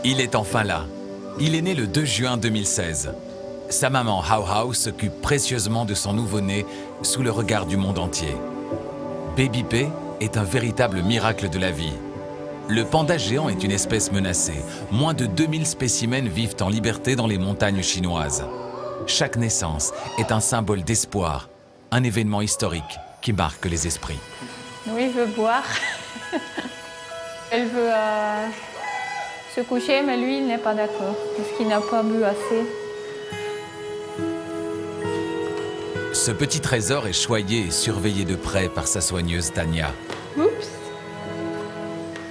Il est enfin là. Il est né le 2 juin 2016. Sa maman, Hao Hao, s'occupe précieusement de son nouveau-né sous le regard du monde entier. Baby P est un véritable miracle de la vie. Le panda géant est une espèce menacée. Moins de 2000 spécimens vivent en liberté dans les montagnes chinoises. Chaque naissance est un symbole d'espoir, un événement historique qui marque les esprits. Oui, il veut boire. Elle veut se coucher, mais lui, il n'est pas d'accord, parce qu'il n'a pas bu assez. Ce petit trésor est choyé et surveillé de près par sa soigneuse Tania. Oups!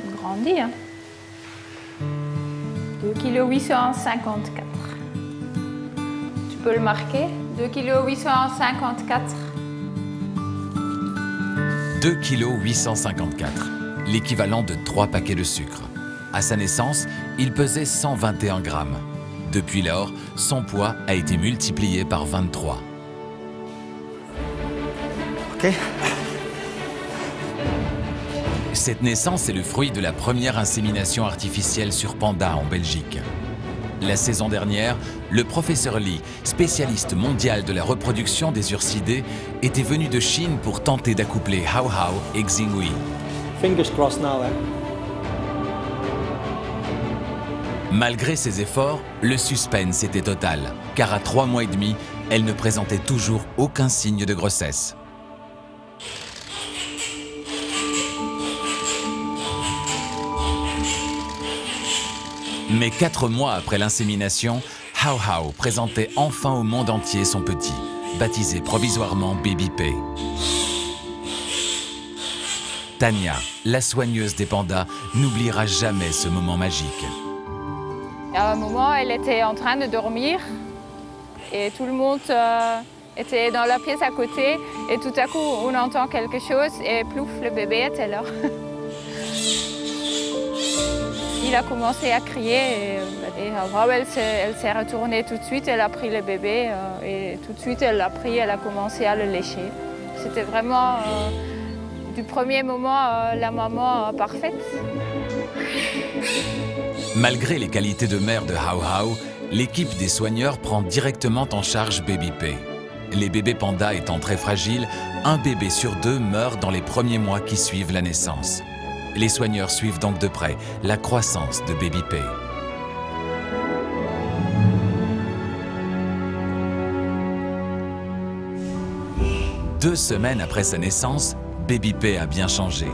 Il grandit, hein? 2,854 kg. Tu peux le marquer? 2,854 kg. 2,854 kg, l'équivalent de 3 paquets de sucre. À sa naissance, il pesait 121 grammes. Depuis lors, son poids a été multiplié par 23. Ok. Cette naissance est le fruit de la première insémination artificielle sur panda en Belgique. La saison dernière, le professeur Li, spécialiste mondial de la reproduction des ursidés, était venu de Chine pour tenter d'accoupler Hao Hao et Xinghui. Fingers crossed now, hein. Malgré ses efforts, le suspense était total, car à 3 mois et demi, elle ne présentait toujours aucun signe de grossesse. Mais 4 mois après l'insémination, Hao Hao présentait enfin au monde entier son petit, baptisé provisoirement Baby P. Tania, la soigneuse des pandas, n'oubliera jamais ce moment magique. À un moment, elle était en train de dormir et tout le monde était dans la pièce à côté. Et tout à coup, on entend quelque chose et plouf, le bébé était là. Il a commencé à crier et elle s'est retournée tout de suite, elle a pris le bébé et tout de suite elle l'a pris, elle a commencé à le lécher. C'était vraiment du premier moment la maman parfaite. Malgré les qualités de mère de Hao Hao, l'équipe des soigneurs prend directement en charge Baby P. Les bébés pandas étant très fragiles, un bébé sur 2 meurt dans les premiers mois qui suivent la naissance. Les soigneurs suivent donc de près la croissance de Baby P. Deux semaines après sa naissance, Baby P a bien changé.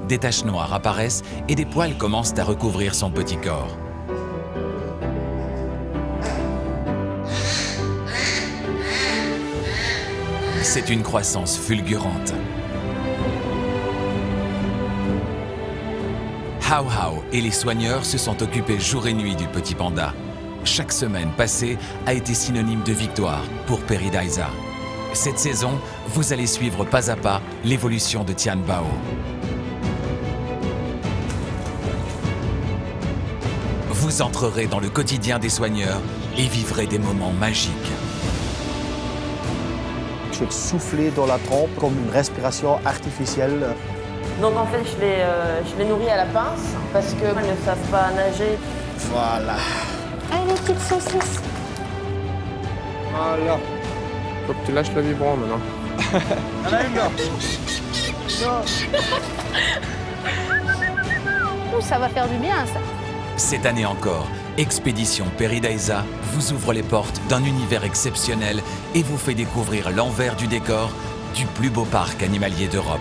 Des taches noires apparaissent et des poils commencent à recouvrir son petit corps. C'est une croissance fulgurante. Hao Hao et les soigneurs se sont occupés jour et nuit du petit panda. Chaque semaine passée a été synonyme de victoire pour Paradisa. Cette saison, vous allez suivre pas à pas l'évolution de Tian Bao. Vous entrerez dans le quotidien des soigneurs et vivrez des moments magiques. Je vais souffler dans la trompe comme une respiration artificielle. Donc en fait, je les nourris à la pince parce qu'ils ne savent pas nager. Voilà. Allez, les petites saucisses. Voilà. Faut que tu lâches le biberon maintenant. Ouh, ça va faire du bien, ça. Cette année encore, Expédition Paradisa vous ouvre les portes d'un univers exceptionnel et vous fait découvrir l'envers du décor du plus beau parc animalier d'Europe.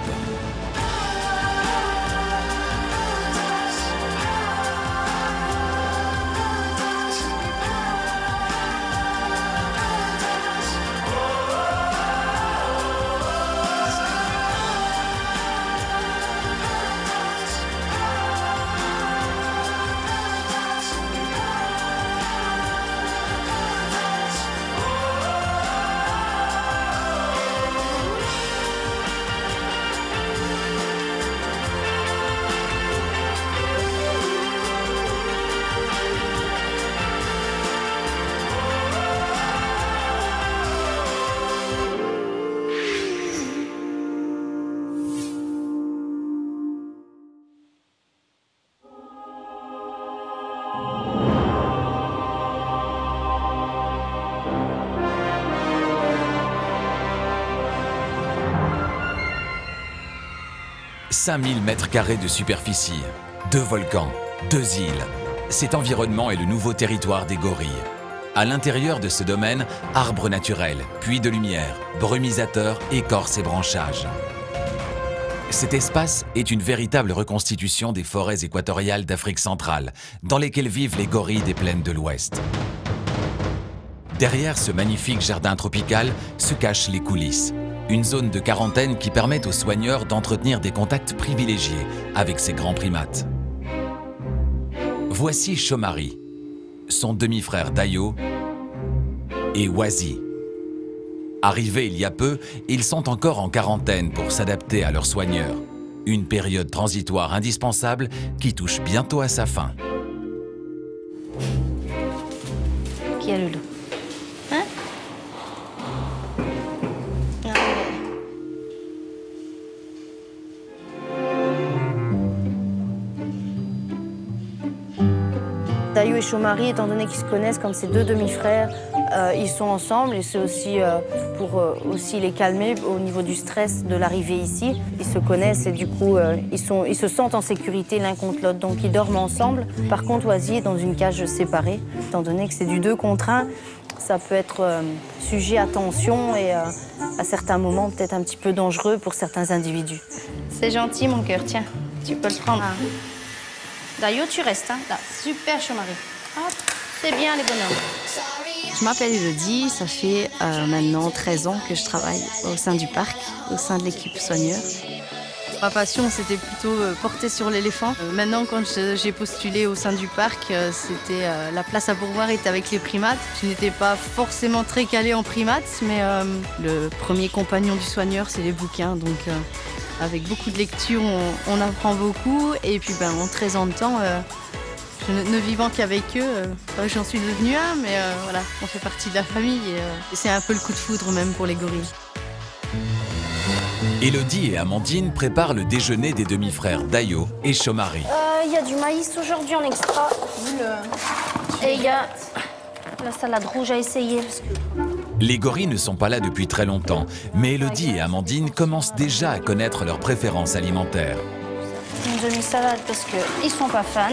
5000 mètres carrés de superficie, 2 volcans, 2 îles. Cet environnement est le nouveau territoire des gorilles. À l'intérieur de ce domaine, arbres naturels, puits de lumière, brumisateurs, écorces et branchages. Cet espace est une véritable reconstitution des forêts équatoriales d'Afrique centrale, dans lesquelles vivent les gorilles des plaines de l'Ouest. Derrière ce magnifique jardin tropical se cachent les coulisses, une zone de quarantaine qui permet aux soigneurs d'entretenir des contacts privilégiés avec ces grands primates. Voici Shomari, son demi-frère Dayo et Wazi. Arrivés il y a peu, ils sont encore en quarantaine pour s'adapter à leurs soigneurs. Une période transitoire indispensable qui touche bientôt à sa fin. Qui a le loup? Hein? Ah ouais. Dayo et Shomari, étant donné qu'ils se connaissent comme ces deux demi-frères, ils sont ensemble et c'est aussi pour aussi les calmer au niveau du stress de l'arrivée ici. Ils se connaissent et du coup, ils se sentent en sécurité l'un contre l'autre, donc ils dorment ensemble. Par contre, Wazi est dans une cage séparée, étant donné que c'est du 2 contre 1, ça peut être sujet à tension et à certains moments peut-être un petit peu dangereux pour certains individus. C'est gentil mon cœur, tiens, tu peux le prendre. Ah. Dayo, tu restes, hein. Là, super Shomari. Hop, c'est bien les bonhommes. Je m'appelle Elodie, ça fait maintenant 13 ans que je travaille au sein du parc, au sein de l'équipe soigneur. Ma passion, c'était plutôt porter sur l'éléphant. Maintenant, quand j'ai postulé au sein du parc, c'était la place à pourvoir était avec les primates. Je n'étais pas forcément très calée en primates, mais le premier compagnon du soigneur, c'est les bouquins. Donc, avec beaucoup de lectures, on apprend beaucoup. Et puis, en 13 ans de temps, ne vivant qu'avec eux, j'en suis devenue un, mais voilà, on fait partie de la famille. Et c'est un peu le coup de foudre même pour les gorilles. Élodie et Amandine préparent le déjeuner des demi-frères Dayo et Shomari. Il y a du maïs aujourd'hui en extra. Et il y a la salade rouge à essayer. Les gorilles ne sont pas là depuis très longtemps, mais Élodie et Amandine commencent déjà à connaître leurs préférences alimentaires. Une demi-salade parce qu'ils sont pas fans.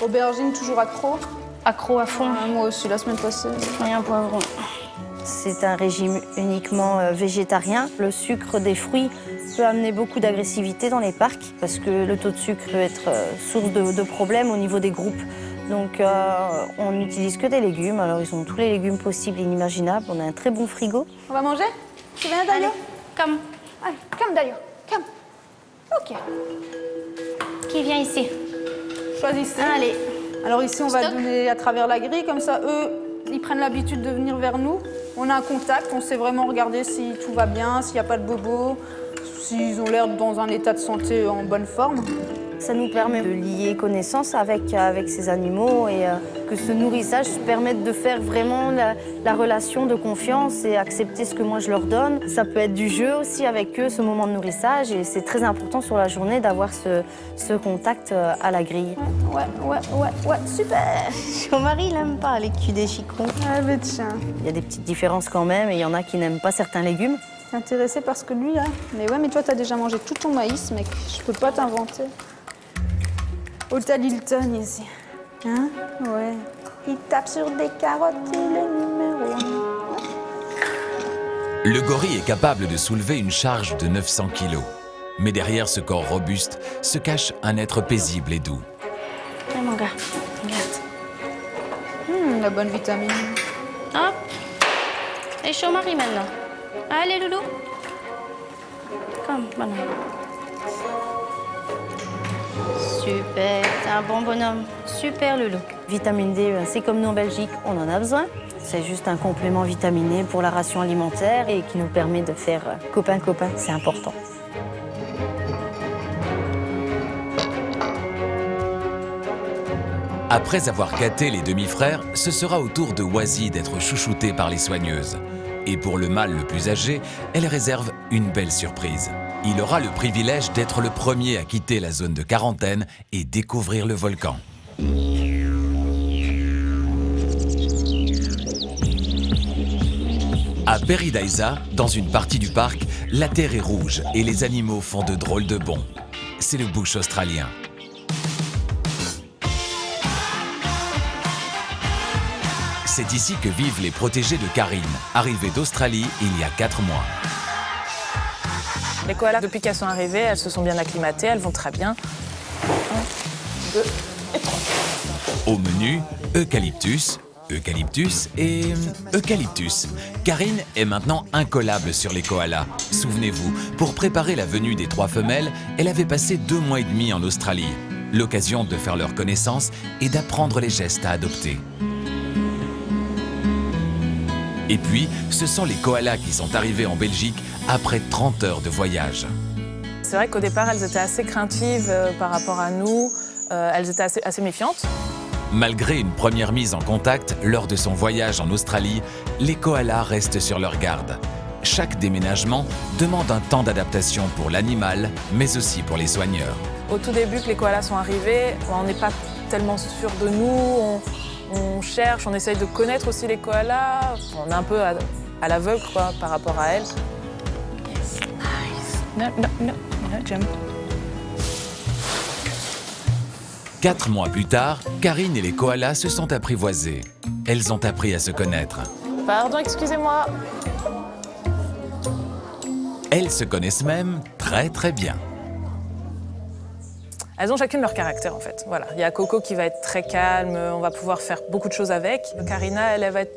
Aubergine toujours accro. Accro à fond. Moi aussi, la semaine passée. Et un poivron. C'est un régime uniquement végétarien. Le sucre des fruits peut amener beaucoup d'agressivité dans les parcs parce que le taux de sucre peut être source de problèmes au niveau des groupes. Donc on n'utilise que des légumes. Alors ils ont tous les légumes possibles et inimaginables. On a un très bon frigo. On va manger? Tu viens Dayo? Comme. Allez, comme Dayo, comme. Ok. Qui vient ici? Choisissez. Allez. Alors ici, on va Stop. donner à travers la grille, comme ça, eux, ils prennent l'habitude de venir vers nous. On a un contact, on sait vraiment regarder si tout va bien, s'il n'y a pas de bobo, s'ils ont l'air dans un état de santé en bonne forme. Ça nous permet de lier connaissance avec ces animaux et que ce nourrissage permette de faire vraiment la relation de confiance et accepter ce que moi je leur donne. Ça peut être du jeu aussi avec eux, ce moment de nourrissage, et c'est très important sur la journée d'avoir ce contact à la grille. Ouais, super. Mon mari, il n'aime pas les culs des chicons. Ah, mais tiens. Il y a des petites différences quand même, et il y en a qui n'aiment pas certains légumes. T'es intéressé par ce que lui, là? Mais ouais, mais toi, t'as déjà mangé tout ton maïs, mec. Je peux pas t'inventer. Hôtel Hilton, ici. Hein? Ouais. Il tape sur des carottes, il est numéro 1. Le gorille est capable de soulever une charge de 900 kg. Mais derrière ce corps robuste se cache un être paisible et doux. Tiens, mon gars, regarde. La bonne vitamine. Hop. Et Shomari maintenant. Allez, loulou. Comme, bonhomme. Super, t'es un bon bonhomme. Super, loulou. Vitamine D, c'est comme nous en Belgique, on en a besoin. C'est juste un complément vitaminé pour la ration alimentaire et qui nous permet de faire copain-copain, c'est important. Après avoir gâté les demi-frères, ce sera au tour de Wazi d'être chouchouté par les soigneuses. Et pour le mâle le plus âgé, elle réserve une belle surprise. Il aura le privilège d'être le premier à quitter la zone de quarantaine et découvrir le volcan. À Paradise, dans une partie du parc, la terre est rouge et les animaux font de drôles de bonds. c'est le bush australien. C'est ici que vivent les protégés de Karine, arrivée d'Australie il y a 4 mois. Les koalas, depuis qu'elles sont arrivées, elles se sont bien acclimatées, elles vont très bien. 1, 2 et 3. Au menu, eucalyptus, eucalyptus et eucalyptus. Karine est maintenant incollable sur les koalas. Souvenez-vous, pour préparer la venue des 3 femelles, elle avait passé 2 mois et demi en Australie. L'occasion de faire leur connaissance et d'apprendre les gestes à adopter. Et puis, ce sont les koalas qui sont arrivés en Belgique après 30 heures de voyage. C'est vrai qu'au départ, elles étaient assez craintives par rapport à nous. Elles étaient assez méfiantes. Malgré une première mise en contact lors de son voyage en Australie, les koalas restent sur leur garde. Chaque déménagement demande un temps d'adaptation pour l'animal, mais aussi pour les soigneurs. Au tout début que les koalas sont arrivés, on n'est pas tellement sûr de nous. On cherche, on essaye de connaître aussi les koalas. On est un peu à l'aveugle par rapport à elles. Yes, nice. No, jump. 4 mois plus tard, Karine et les koalas se sont apprivoisés. Elles ont appris à se connaître. Pardon, excusez-moi. Elles se connaissent même très bien. Elles ont chacune leur caractère en fait. Voilà. Il y a Coco qui va être très calme, on va pouvoir faire beaucoup de choses avec. Karina, elle va être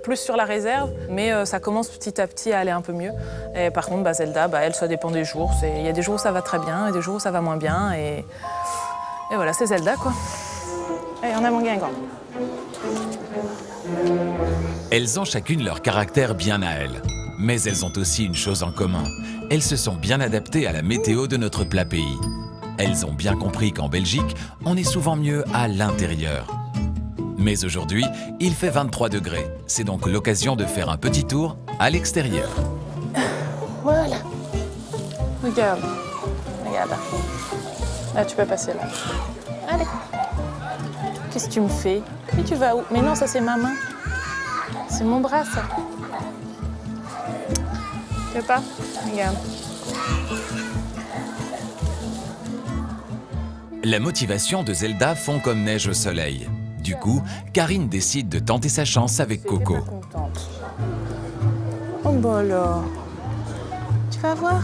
plus sur la réserve, mais ça commence petit à petit à aller un peu mieux. Et par contre, Zelda, elle, ça dépend des jours. Il y a des jours où ça va très bien et des jours où ça va moins bien. Et voilà, c'est Zelda quoi. Allez, on a mon guingamp. Elles ont chacune leur caractère bien à elles. Mais elles ont aussi une chose en commun. Elles se sont bien adaptées à la météo de notre plat pays. Elles ont bien compris qu'en Belgique, on est souvent mieux à l'intérieur. Mais aujourd'hui, il fait 23 degrés. C'est donc l'occasion de faire un petit tour à l'extérieur. Voilà. Regarde. Regarde. Là, tu peux passer là. Allez. Qu'est-ce que tu me fais? Mais tu vas où? Mais non, ça c'est ma main. C'est mon bras, ça. Tu veux pas? Regarde. La motivation de Zelda fond comme neige au soleil. Du coup, Karine décide de tenter sa chance avec Coco. Oh bah alors. Tu vas voir?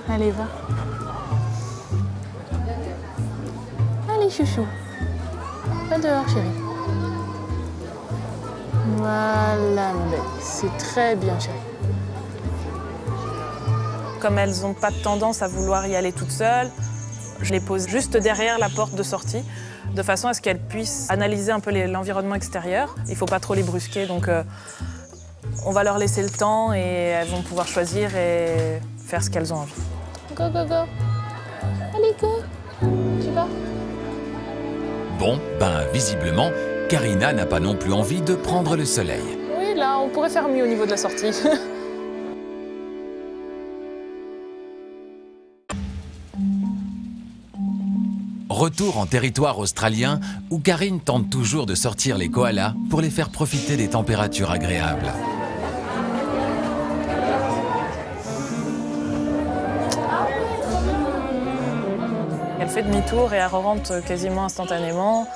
Allez, va. Allez, chouchou. Va dehors, chérie. Voilà, mon bébé. C'est très bien, chérie. Comme elles n'ont pas de tendance à vouloir y aller toutes seules, je les pose juste derrière la porte de sortie, de façon à ce qu'elles puissent analyser un peu l'environnement extérieur. Il ne faut pas trop les brusquer, donc on va leur laisser le temps et elles vont pouvoir choisir et faire ce qu'elles ont envie. Go, go, go. Allez, go. Tu vas? Bon, visiblement, Karina n'a pas non plus envie de prendre le soleil. Oui, là, on pourrait faire mieux au niveau de la sortie. Retour en territoire australien où Karine tente toujours de sortir les koalas pour les faire profiter des températures agréables. Elle fait demi-tour et elle rentre quasiment instantanément.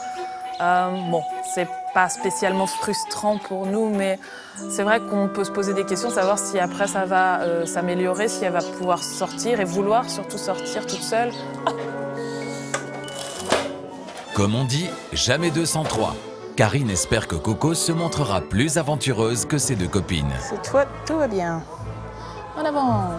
Bon, c'est pas spécialement frustrant pour nous, mais c'est vrai qu'on peut se poser des questions, savoir si après ça va s'améliorer, si elle va pouvoir sortir et vouloir surtout sortir toute seule. Comme on dit, jamais 2 sans 3. Karine espère que Coco se montrera plus aventureuse que ses 2 copines. C'est toi, tout va bien. En avant.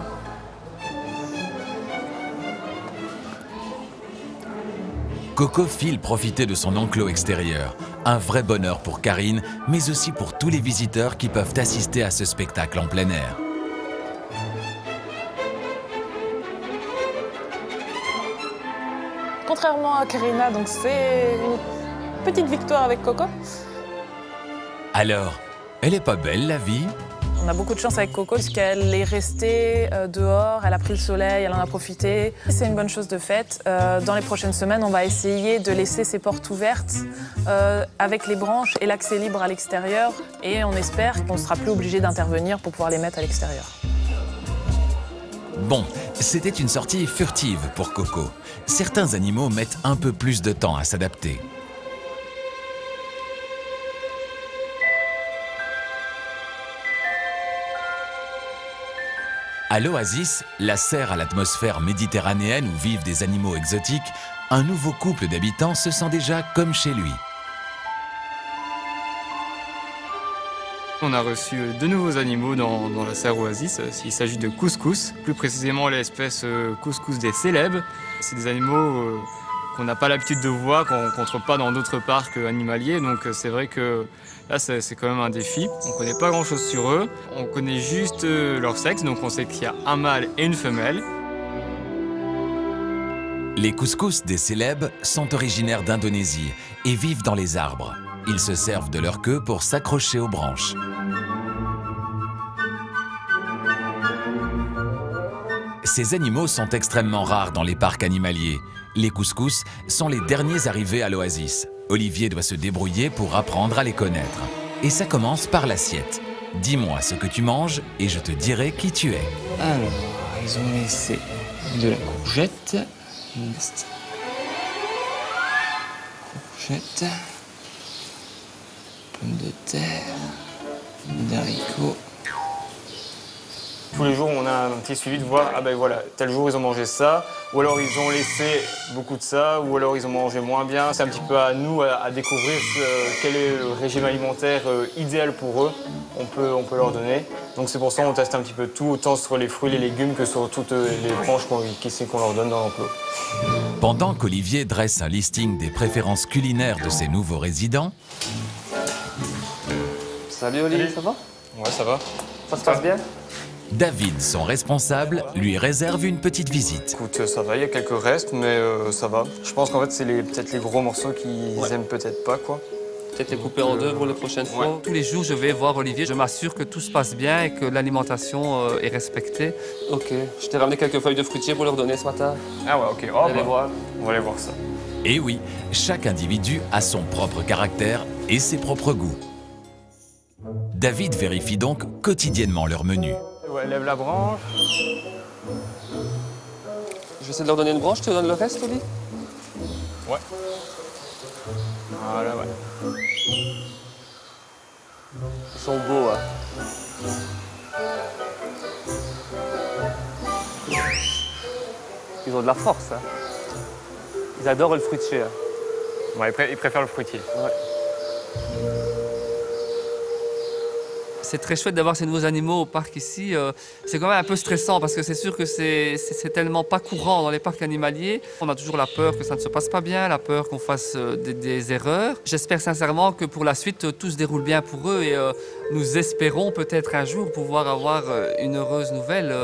Coco file profiter de son enclos extérieur. Un vrai bonheur pour Karine, mais aussi pour tous les visiteurs qui peuvent assister à ce spectacle en plein air. Contrairement à Karina, donc c'est une petite victoire avec Coco. Alors, elle est pas belle la vie? On a beaucoup de chance avec Coco parce qu'elle est restée dehors, elle a pris le soleil, elle en a profité. C'est une bonne chose de fait. Dans les prochaines semaines, on va essayer de laisser ses portes ouvertes avec les branches et l'accès libre à l'extérieur. Et on espère qu'on ne sera plus obligé d'intervenir pour pouvoir les mettre à l'extérieur. Bon, C'était une sortie furtive pour Coco. Certains animaux mettent un peu plus de temps à s'adapter. À l'Oasis, la serre à l'atmosphère méditerranéenne où vivent des animaux exotiques, un nouveau couple d'habitants se sent déjà comme chez lui. On a reçu deux nouveaux animaux dans la serre Oasis. Il s'agit de couscous, plus précisément l'espèce couscous des célèbres. C'est des animaux qu'on n'a pas l'habitude de voir, qu'on ne rencontre pas dans d'autres parcs animaliers. Donc c'est vrai que là, c'est quand même un défi. On ne connaît pas grand-chose sur eux. On connaît juste leur sexe, donc on sait qu'il y a un mâle et une femelle. Les couscous des célèbres sont originaires d'Indonésie et vivent dans les arbres. Ils se servent de leur queue pour s'accrocher aux branches. Ces animaux sont extrêmement rares dans les parcs animaliers. Les couscous sont les derniers arrivés à l'Oasis. Olivier doit se débrouiller pour apprendre à les connaître. Et ça commence par l'assiette. Dis-moi ce que tu manges et je te dirai qui tu es. Alors, ils ont laissé de la courgette. Courgette. Pommes de terre. D'haricots. Tous les jours, on a un petit suivi de voir, ah ben voilà, tel jour ils ont mangé ça, ou alors ils ont laissé beaucoup de ça, ou alors ils ont mangé moins bien. C'est un petit peu à nous à découvrir quel est le régime alimentaire idéal pour eux. On peut leur donner. Donc c'est pour ça qu'on teste un petit peu tout, autant sur les fruits, les légumes que sur toutes les branches qu'on leur donne dans l'enclos. Pendant qu'Olivier dresse un listing des préférences culinaires de ses nouveaux résidents... Salut Olivier, ça va? Ouais, ça va. Ça se passe bien? David, son responsable, lui réserve une petite visite. Écoute, ça va, il y a quelques restes, mais ça va. Je pense qu'en fait, c'est peut-être les gros morceaux qu'ils aiment peut-être pas, quoi. Peut-être les couper en deux pour les prochaines fois. Tous les jours, je vais voir Olivier. Je m'assure que tout se passe bien et que l'alimentation est respectée. Ok, je t'ai ramené quelques feuilles de fruitiers pour leur donner ce matin. Ah ouais, ok. On va aller voir. On va aller voir ça. Et oui, chaque individu a son propre caractère et ses propres goûts. David vérifie donc quotidiennement leur menu. Ouais, lève la branche. Je vais essayer de leur donner une branche, tu te donnes le reste, Oli? Ouais. Voilà, ouais. Ils sont beaux, hein. Ils ont de la force, hein. Ils adorent le fruitier. Hein. Ouais, ils préfèrent le fruitier. Ouais. C'est très chouette d'avoir ces nouveaux animaux au parc ici. C'est quand même un peu stressant parce que c'est sûr que c'est tellement pas courant dans les parcs animaliers. On a toujours la peur que ça ne se passe pas bien, la peur qu'on fasse des erreurs. J'espère sincèrement que pour la suite, tout se déroule bien pour eux et nous espérons peut-être un jour pouvoir avoir une heureuse nouvelle.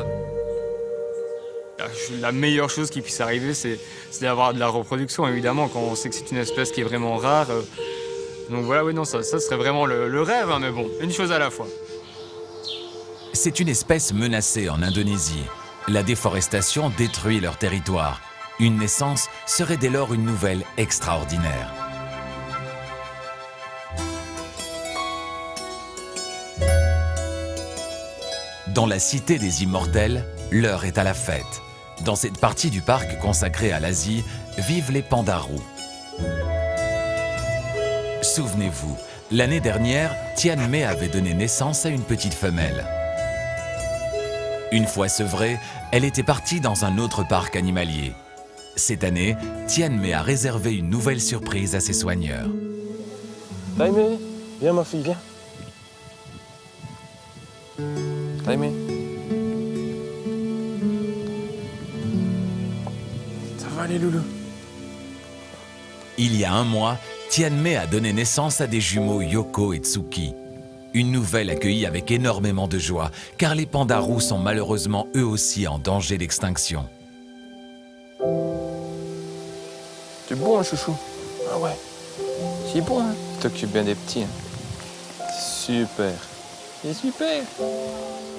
La meilleure chose qui puisse arriver, c'est d'avoir de la reproduction, évidemment, quand on sait que c'est une espèce qui est vraiment rare. Donc voilà, oui, non, ça serait vraiment le rêve, hein, mais bon, une chose à la fois. C'est une espèce menacée en Indonésie. La déforestation détruit leur territoire. Une naissance serait dès lors une nouvelle extraordinaire. Dans la cité des immortels, l'heure est à la fête. Dans cette partie du parc consacrée à l'Asie, vivent les pandas roux. Souvenez-vous, l'année dernière, Tianmei avait donné naissance à une petite femelle. Une fois sevrée, elle était partie dans un autre parc animalier. Cette année, Tianmei a réservé une nouvelle surprise à ses soigneurs. Taimei, viens ma fille, viens. Taimei. Ça va les loulous? Il y a un mois, Tianmei a donné naissance à des jumeaux Yoko et Tsuki. Une nouvelle accueillie avec énormément de joie, car les pandas roux sont malheureusement eux aussi en danger d'extinction. Tu es bon, hein, chouchou? Ah ouais. C'est bon, hein? Tu t'occupes bien des petits. Hein. Super. C'est super.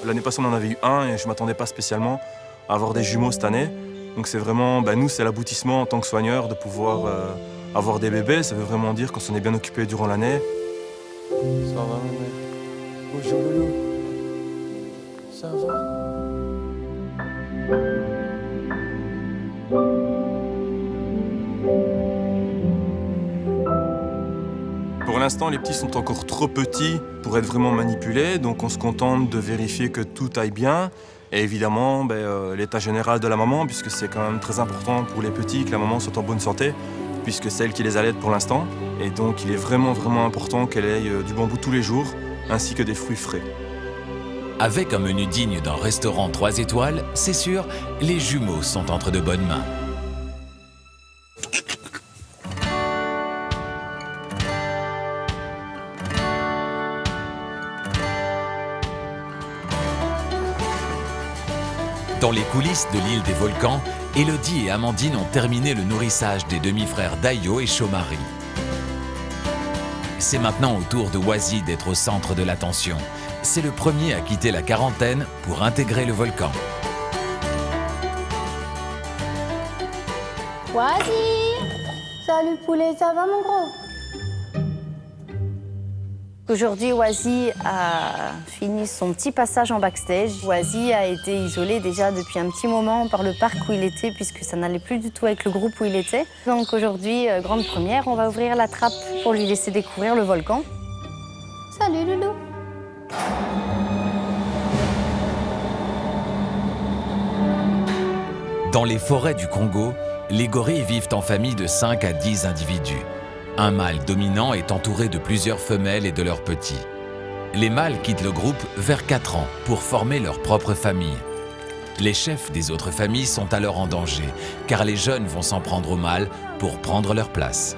L'année passée, on en avait eu un et je ne m'attendais pas spécialement à avoir des jumeaux cette année. Donc c'est vraiment, nous, c'est l'aboutissement en tant que soigneur de pouvoir avoir des bébés. Ça veut vraiment dire qu'on s'en est bien occupé durant l'année. Ça va, mémé? Bonjour, loulou. Ça va? Pour l'instant, les petits sont encore trop petits pour être vraiment manipulés, donc on se contente de vérifier que tout aille bien. Et évidemment, l'état général de la maman, puisque c'est quand même très important pour les petits que la maman soit en bonne santé, puisque c'est elle qui les allaite pour l'instant. Et donc il est vraiment important qu'elle ait du bambou tous les jours, ainsi que des fruits frais. Avec un menu digne d'un restaurant 3 étoiles, c'est sûr, les jumeaux sont entre de bonnes mains. Dans les coulisses de l'île des volcans, Élodie et Amandine ont terminé le nourrissage des demi-frères Dayo et Chomari. C'est maintenant au tour de Wazi d'être au centre de l'attention. C'est le premier à quitter la quarantaine pour intégrer le volcan. Wazi! Salut poulet, ça va mon gros? Aujourd'hui, Wazi a fini son petit passage en backstage. Wazi a été isolé déjà depuis un petit moment par le parc où il était, puisque ça n'allait plus du tout avec le groupe où il était. Donc aujourd'hui, grande première, on va ouvrir la trappe pour lui laisser découvrir le volcan. Salut Loulou! Dans les forêts du Congo, les gorilles vivent en famille de 5 à 10 individus. Un mâle dominant est entouré de plusieurs femelles et de leurs petits. Les mâles quittent le groupe vers 4 ans pour former leur propre famille. Les chefs des autres familles sont alors en danger, car les jeunes vont s'en prendre aux mâles pour prendre leur place.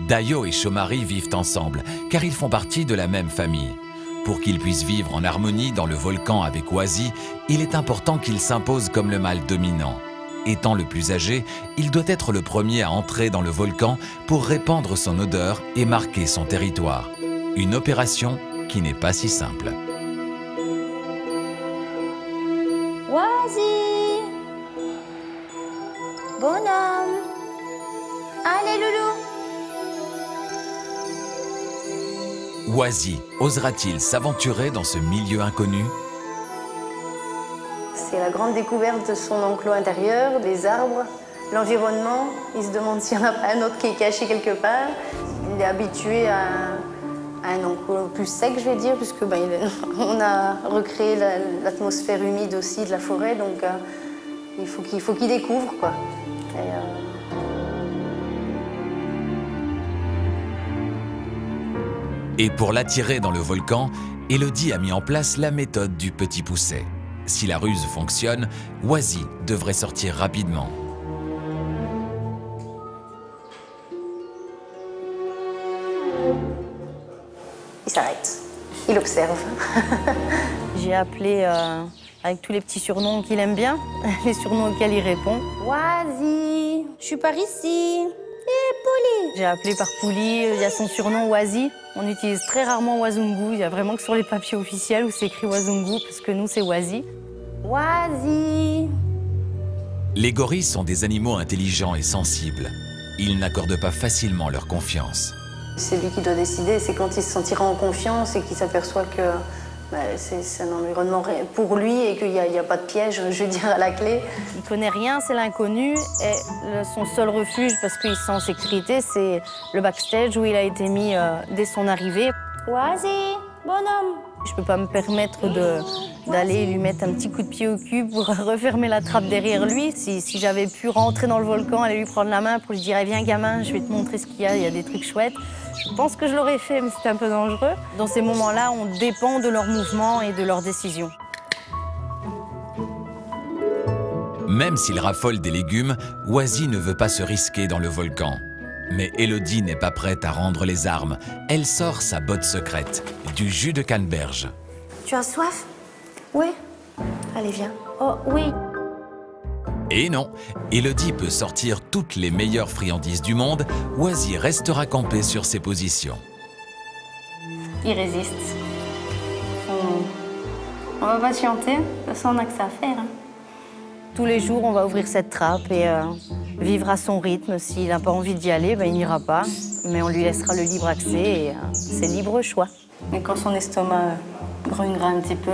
Dayo et Chomari vivent ensemble, car ils font partie de la même famille. Pour qu'ils puissent vivre en harmonie dans le volcan avec Wazi, il est important qu'il s'impose comme le mâle dominant. Étant le plus âgé, il doit être le premier à entrer dans le volcan pour répandre son odeur et marquer son territoire. Une opération qui n'est pas si simple. Wazi! Bonhomme! Allez loulou! Wazi osera-t-il s'aventurer dans ce milieu inconnu? C'est la grande découverte de son enclos intérieur, des arbres, l'environnement. Il se demande s'il n'y en a pas un autre qui est caché quelque part. Il est habitué à un enclos plus sec, je vais dire, puisque on a recréé l'atmosphère humide aussi de la forêt, donc il faut qu'il découvre, quoi. Et pour l'attirer dans le volcan, Élodie a mis en place la méthode du petit pousset. Si la ruse fonctionne, Wazi devrait sortir rapidement. Il s'arrête, il observe. J'ai appelé avec tous les petits surnoms qu'il aime bien, les surnoms auxquels il répond. Wazi, je suis par ici. Et Pouli. J'ai appelé par Pouli, il y a son surnom Wazi. On utilise très rarement Wazungu, il y a vraiment que sur les papiers officiels où c'est écrit Wazungu, parce que nous c'est Wazi. Wazi. Les gorilles sont des animaux intelligents et sensibles. Ils n'accordent pas facilement leur confiance. C'est lui qui doit décider, c'est quand il se sentira en confiance et qu'il s'aperçoit que c'est un environnement pour lui et qu'il n'y a pas de piège, je veux dire, à la clé. Il connaît rien, c'est l'inconnu, et son seul refuge, parce qu'il se sent en sécurité, c'est le backstage où il a été mis dès son arrivée. Wazi, bonhomme. Je peux pas me permettre d'aller lui mettre un petit coup de pied au cul pour refermer la trappe derrière lui. Si j'avais pu rentrer dans le volcan, aller lui prendre la main pour lui dire « Viens gamin, je vais te montrer ce qu'il y a des trucs chouettes », je pense que je l'aurais fait, mais c'est un peu dangereux. Dans ces moments-là, on dépend de leurs mouvements et de leurs décisions. Même s'il raffole des légumes, Wazi ne veut pas se risquer dans le volcan. Mais Élodie n'est pas prête à rendre les armes. Elle sort sa botte secrète, du jus de canneberge. Tu as soif? Oui. Allez, viens. Oh, oui. Et non, Élodie peut sortir toutes les meilleures friandises du monde, Wazi restera campé sur ses positions. Il résiste. On va patienter, de toute façon on n'a que ça à faire. Hein. Tous les jours, on va ouvrir cette trappe et vivre à son rythme. S'il n'a pas envie d'y aller, il n'ira pas. Mais on lui laissera le libre accès et c'est libre choix. Mais quand son estomac grognera un petit peu,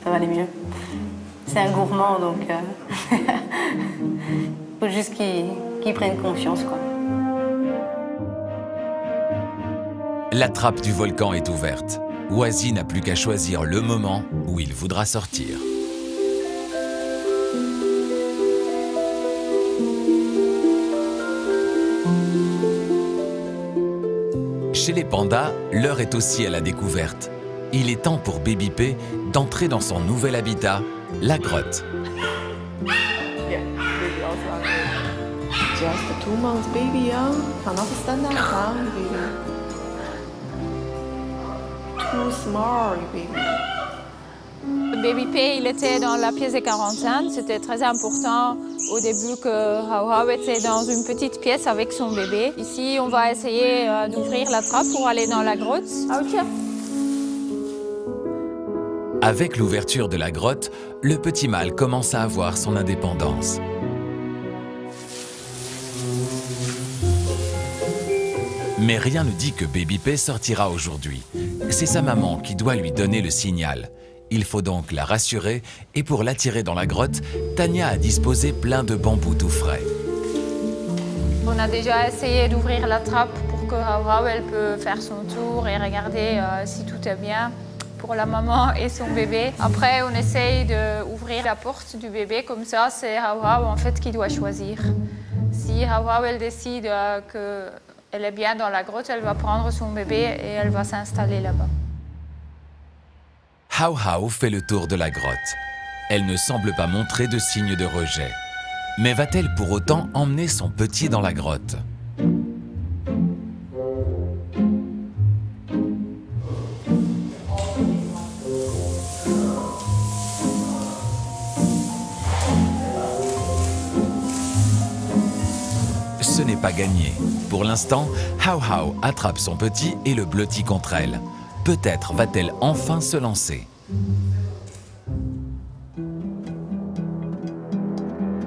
ça va aller mieux. C'est un gourmand, donc il faut juste qu'il prenne confiance, quoi. La trappe du volcan est ouverte. Oasis n'a plus qu'à choisir le moment où il voudra sortir. Chez les pandas, l'heure est aussi à la découverte. Il est temps pour Baby P d'entrer dans son nouvel habitat, la grotte. Just a 2 months baby, young. Cannot stand up, baby. Too small, baby. Baby P, il était dans la pièce des quarantaines. C'était très important au début que Hau Hau était dans une petite pièce avec son bébé. Ici, on va essayer d'ouvrir la trappe pour aller dans la grotte. Avec l'ouverture de la grotte, le petit mâle commence à avoir son indépendance. Mais rien ne dit que Baby P sortira aujourd'hui. C'est sa maman qui doit lui donner le signal. Il faut donc la rassurer et pour l'attirer dans la grotte, Tania a disposé plein de bambous tout frais. On a déjà essayé d'ouvrir la trappe pour que Hau Hau elle peut faire son tour et regarder si tout est bien pour la maman et son bébé. Après, on essaye d'ouvrir la porte du bébé, comme ça c'est Hau Hau en fait qui doit choisir. Si Hau Hau elle décide qu'elle est bien dans la grotte, elle va prendre son bébé et elle va s'installer là-bas. Hau Hau fait le tour de la grotte. Elle ne semble pas montrer de signe de rejet. Mais va-t-elle pour autant emmener son petit dans la grotte? Ce n'est pas gagné. Pour l'instant, Hau Hau attrape son petit et le blottit contre elle. Peut-être va-t-elle enfin se lancer.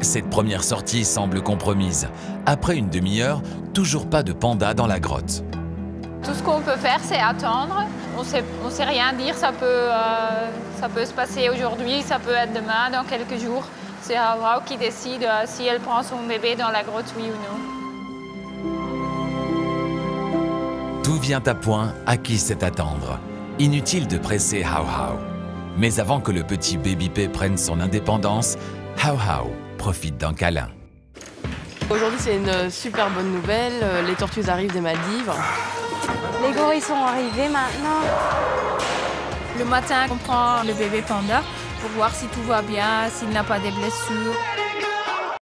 Cette première sortie semble compromise. Après une demi-heure, toujours pas de panda dans la grotte. Tout ce qu'on peut faire, c'est attendre. On sait rien dire, ça peut se passer aujourd'hui, ça peut être demain, dans quelques jours. C'est Hau Hau qui décide si elle prend son bébé dans la grotte, oui ou non. Tout vient à point, à qui sait attendre. Inutile de presser Hau Hau. Mais avant que le petit Baby P prenne son indépendance, Hau Hau profite d'un câlin. Aujourd'hui, c'est une super bonne nouvelle. Les tortues arrivent des Maldives. Les gorilles sont arrivés maintenant. Le matin, on prend le bébé panda pour voir si tout va bien, s'il n'a pas des blessures.